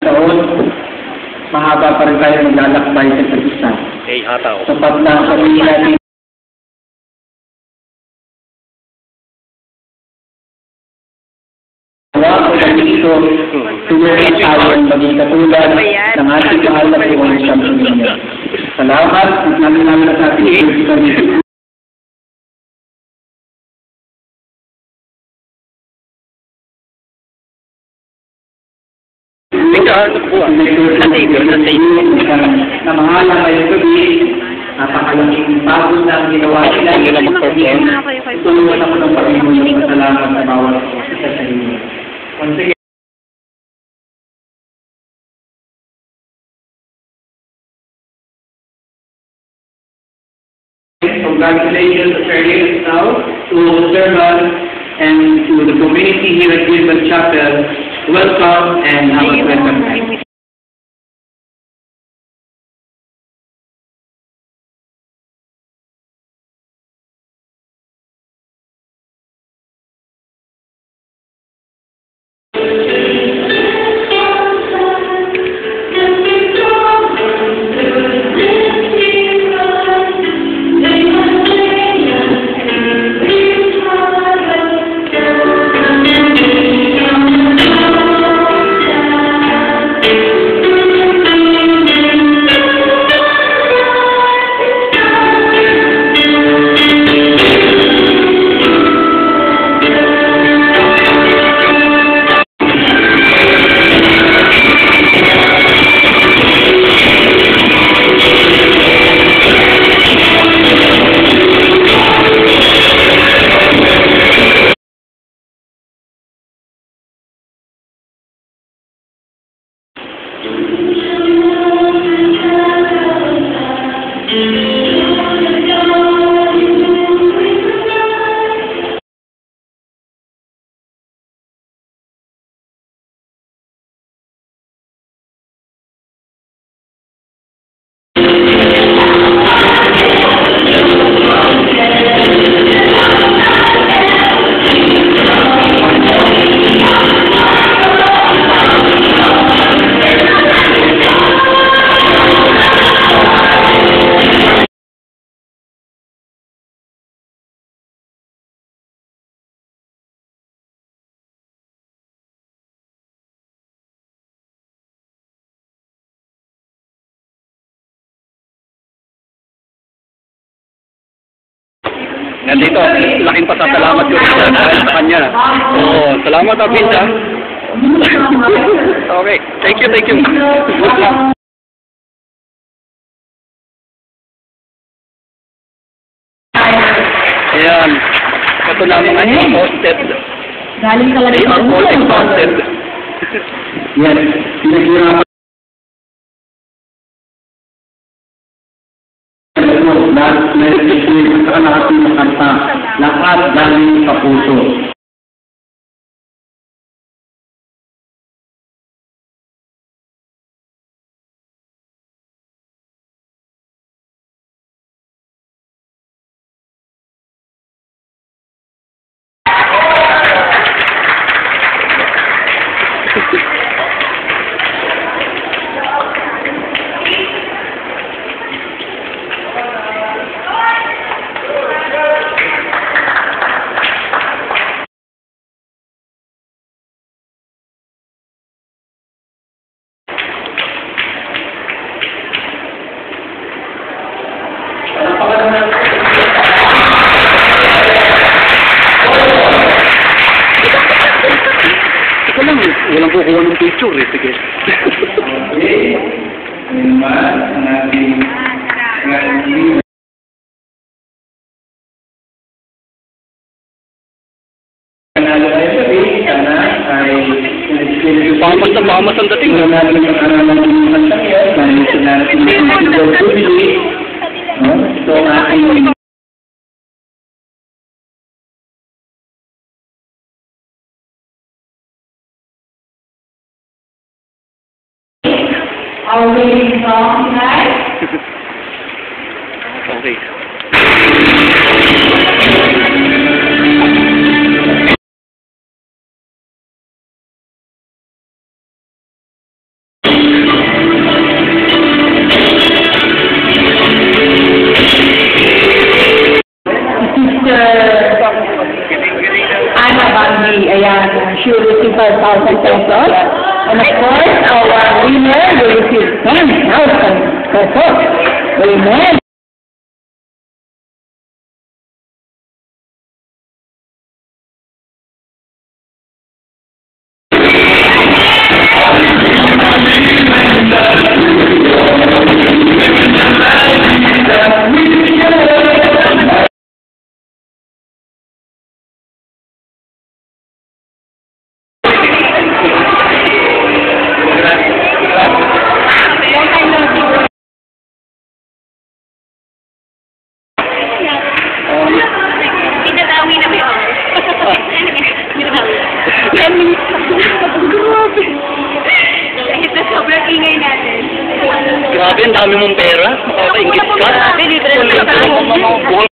taon, mahaba pa rin tayo maglalakbay sa isa. hataw. Sapat na sabihin natin dito, tulungan tayo maging katulad ng ating mahal na Panginoon sa Panginoon. Salamat at namin sa ating na mahalang ngayong gabi, napakalaking pagod na ang ginawa nila tulungan ako ng Panginoon sa salamat sa bawat isa sa inyo. Once again, congratulations to parents now, to the servants, and to the community here at Gilbert Chapel. Welcome and have a pleasant night. Nandito, laking pasasalamat ko sa kanya. Oo, salamat Pinsa. Okay, thank you, thank you. Ayan, ito na mga hosted. galing talaga They are all exhausted. Yes, pinaghirapan. Lahat ng kanta, lahat galing sa puso. Walang kukuha ng picture eh, sige. Okay. Naman, ang ating panalo ay sabi, sana ay Pamas ang dating. wala natin ang aralan ng mga sakyan, dahil sinatin ng tubili. Ito ang ating our waiting song tonight. Okay. she will receive 5,000 pesos. And of course, our winner will receive 10,000 pesos. Amen. Pinadawi na ba yun? Pinadawi. 10 minutes na. Grabe. Dahil sa sobrang ingay natin. Grabe, ang dami mong pera. Makakaingit ka. Grabe, libre na.